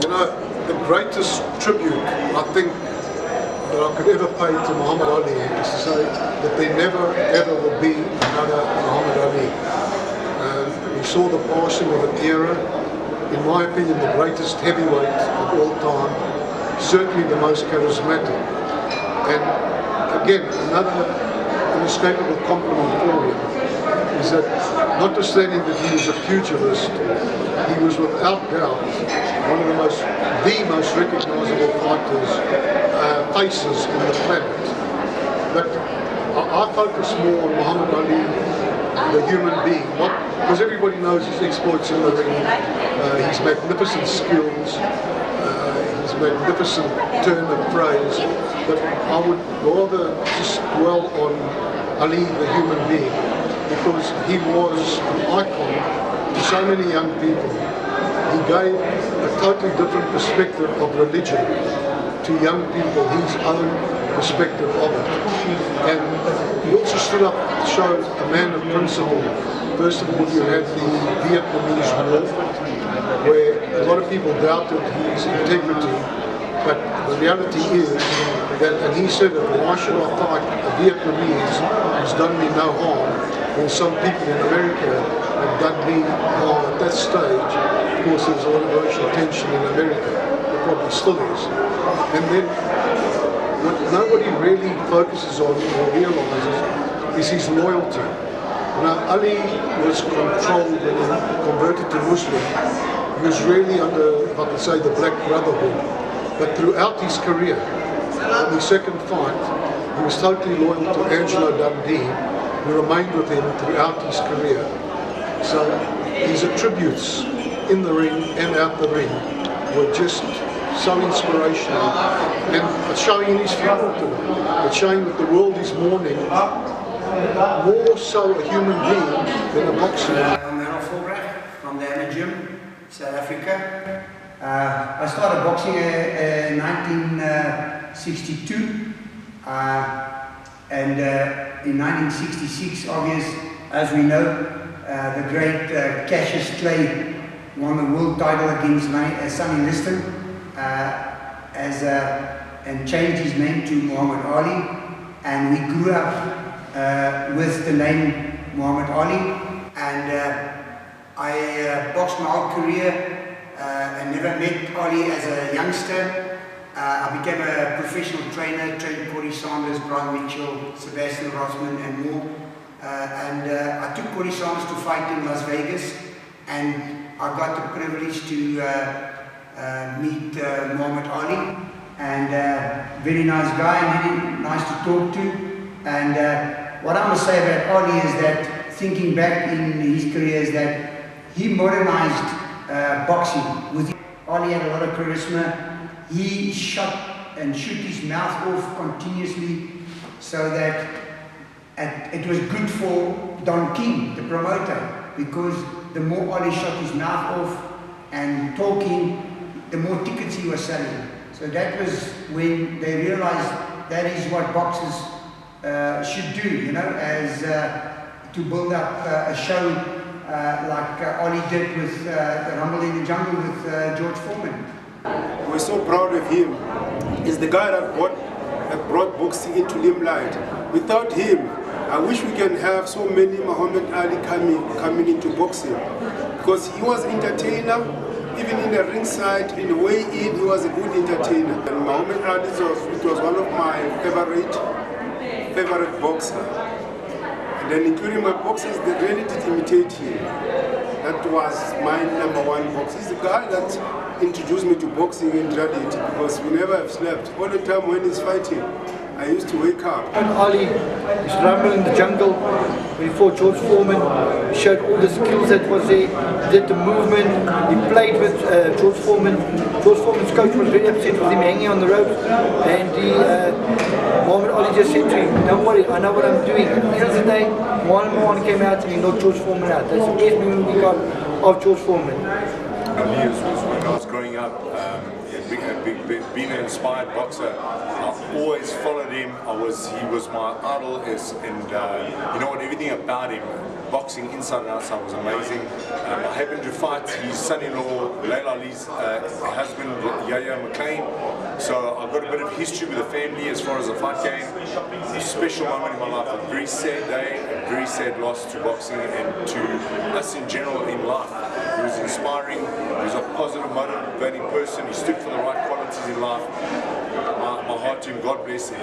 You know, the greatest tribute I think that I could ever pay to Muhammad Ali is to say that there never ever will be another Muhammad Ali. We saw the passing of an era, in my opinion the greatest heavyweight of all time, certainly the most charismatic. And again, another inescapable compliment for him is that, notwithstanding that he was a pugilist, he was without doubt one of the most recognisable fighters, faces on the planet. But I focus more on Muhammad Ali, the human being, because everybody knows his exploits in the ring, his magnificent skills, his magnificent turn of phrase, but I would rather just dwell on Ali, the human being, because he was an icon to so many young people. He gave a totally different perspective of religion to young people, his own perspective of it. And he also stood up to show a man of principle. First of all, you had the Vietnamese War, where a lot of people doubted his integrity, but the reality is that, and he said that, why should I fight a Vietnamese who's done me no harm, when some people in America have done me harm at that stage? Of course, there was a lot of racial tension in America, there probably still is. And then what nobody really focuses on or realizes is his loyalty. Now, Ali was controlled when he converted to Muslim. He was really under, if I could say, the Black Brotherhood. But throughout his career, on the second fight, he was totally loyal to Angelo Dundee, who remained with him throughout his career. So his attributes in the ring and out the ring were just so inspirational, and showing in his funeral today, it's showing that the world is mourning more so a human being than a boxer. I'm from the Anna Gym, South Africa. I started boxing in 1962, and in 1966, as we know, the great Cassius Clay won the world title against Sonny Liston, and changed his name to Muhammad Ali, and we grew up with the name Muhammad Ali, and I boxed my whole career. I never met Ali as a youngster. I became a professional trainer, trained Corey Sanders, Brian Mitchell, Sebastian Rosman and more. I took Corey Sanders to fight in Las Vegas, and I got the privilege to meet Muhammad Ali, and very nice guy, very nice to talk to. And what I must say about Ali is that, thinking back in his career, is that he modernized boxing. Ali had a lot of charisma. He shot and shoot his mouth off continuously, so that it was good for Don King, the promoter, because the more Ali shot his mouth off and talking, the more tickets he was selling. So that was when they realized that is what boxers should do, you know, as to build up a show like Ali did with the Rumble in the Jungle with George Foreman. We're so proud of him. He's the guy that brought boxing into limelight. Without him, I wish we can have so many Muhammad Ali coming into boxing, because he was an entertainer, even in the ringside, in the way in, he was a good entertainer. And Muhammad Ali was one of my favorite boxers. And then including my boxers, they really did imitate him. That was my #1 boxer. He's the guy that introduced me to boxing in reality, because we never have slept. All the time when he's fighting, I used to wake up. And Ali, his Rumble in the Jungle, when he fought George Foreman, he showed all the skills that was there, he did the movement, he played with George Foreman. George Foreman's coach was very upset with him hanging on the ropes, and Muhammad Ali just said to him, don't worry, I know what I'm doing. At the end of the day, one came out and he knocked George Foreman out. That's the best memory we got of George Foreman. Ali was when I was growing up, being an inspired boxer. I always followed him. He was my idol, and you know what, everything about him boxing inside and outside was amazing. I happened to fight his son-in-law, Leila Ali's husband, Yahya McLean. So I've got a bit of history with the family as far as the fight game. A special moment in my life, a very sad day, a very sad loss to boxing and to us in general in life. He was inspiring, he was a positive, motivating person, he stood for the right qualities in life. My heart to him, God bless him.